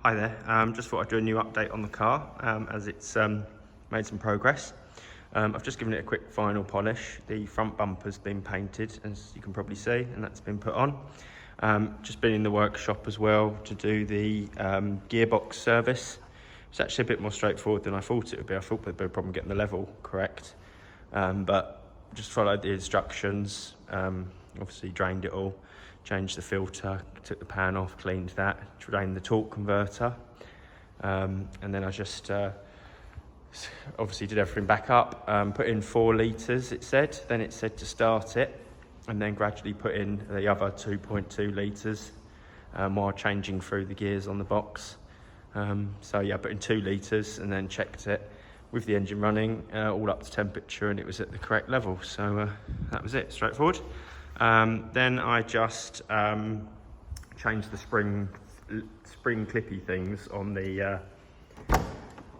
Hi there, just thought I'd do a new update on the car as it's made some progress. I've just given it a quick final polish. The front bumper's been painted, as you can probably see, and that's been put on. Just been in the workshop as well to do the gearbox service. It's actually a bit more straightforward than I thought it would be. I thought there'd be a problem getting the level correct, but just followed the instructions. Obviously drained it all, changed the filter, took the pan off, cleaned that, drained the torque converter, and then I just obviously did everything back up, put in 4 litres it said, then it said to start it, and then gradually put in the other 2.2 litres while changing through the gears on the box. So yeah, I put in 2 litres and then checked it with the engine running, all up to temperature, and it was at the correct level. So that was it, straightforward. Then I just changed the spring clippy things on the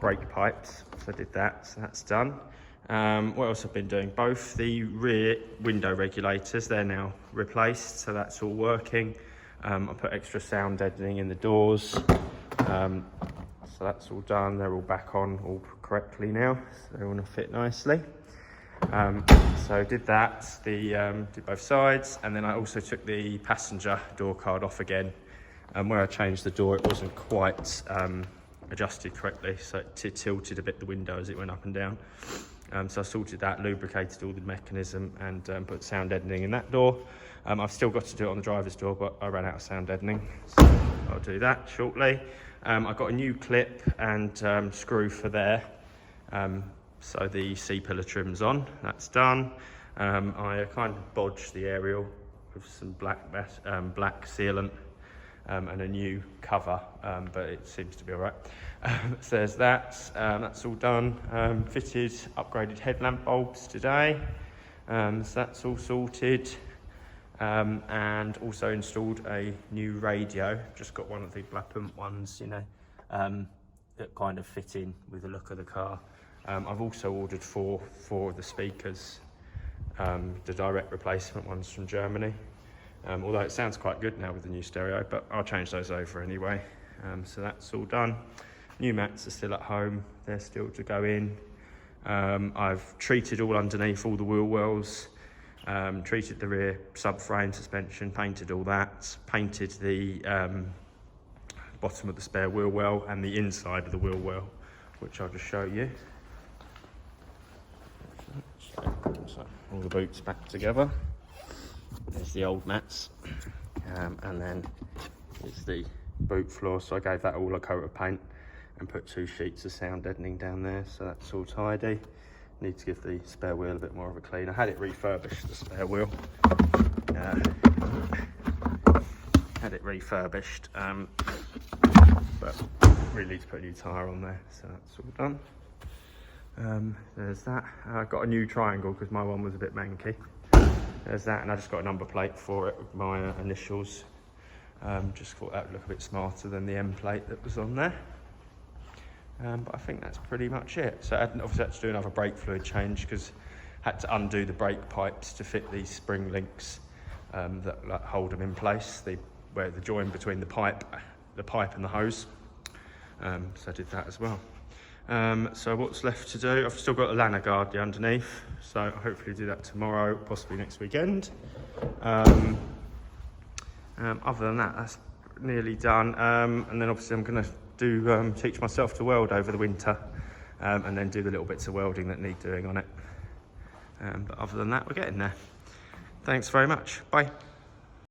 brake pipes. So I did that, so that's done. What else I've been doing? Both the rear window regulators, they're now replaced, so that's all working. I put extra sound deadening in the doors, so that's all done. They're all back on all correctly now, so they want to fit nicely. So did that, did both sides, and then I also took the passenger door card off again. Where I changed the door, it wasn't quite adjusted correctly, so it tilted a bit the window as it went up and down. So I sorted that, lubricated all the mechanism, and put sound deadening in that door. I've still got to do it on the driver's door, but I ran out of sound deadening, so I'll do that shortly. I've got a new clip and screw for there. So the C-pillar trim's on, that's done. I kind of bodged the aerial with some black sealant and a new cover, but it seems to be all right. So there's that, that's all done. Fitted upgraded headlamp bulbs today, so that's all sorted. And also installed a new radio. Just got one of the Blappant ones, you know, that kind of fit in with the look of the car. I've also ordered 4 of the speakers, the direct replacement ones from Germany. Although it sounds quite good now with the new stereo, but I'll change those over anyway. So that's all done. New mats are still at home, they're still to go in. I've treated all underneath, all the wheel wells, treated the rear subframe suspension, painted all that, painted the bottom of the spare wheel well and the inside of the wheel well, which I'll just show you. So all the boots back together. There's the old mats, and then there's the boot floor. So I gave that all a coat of paint and put 2 sheets of sound deadening down there, so that's all tidy. Need to give the spare wheel a bit more of a clean. I had it refurbished, the spare wheel. Had it refurbished, but really need to put a new tyre on there, so that's all done. There's that. I got a new triangle because my one was a bit manky. There's that, and I just got a number plate for it with my initials. Just thought that would look a bit smarter than the M plate that was on there. But I think that's pretty much it. So I obviously had to do another brake fluid change because I had to undo the brake pipes to fit these spring links that hold them in place, where the join between the pipe and the hose. So I did that as well. So what's left to do? I've still got a lanyard guard underneath, so I'll hopefully do that tomorrow, possibly next weekend. Other than that, that's nearly done. And then obviously I'm going to teach myself to weld over the winter, and then do the little bits of welding that need doing on it. But other than that, we're getting there. Thanks very much. Bye.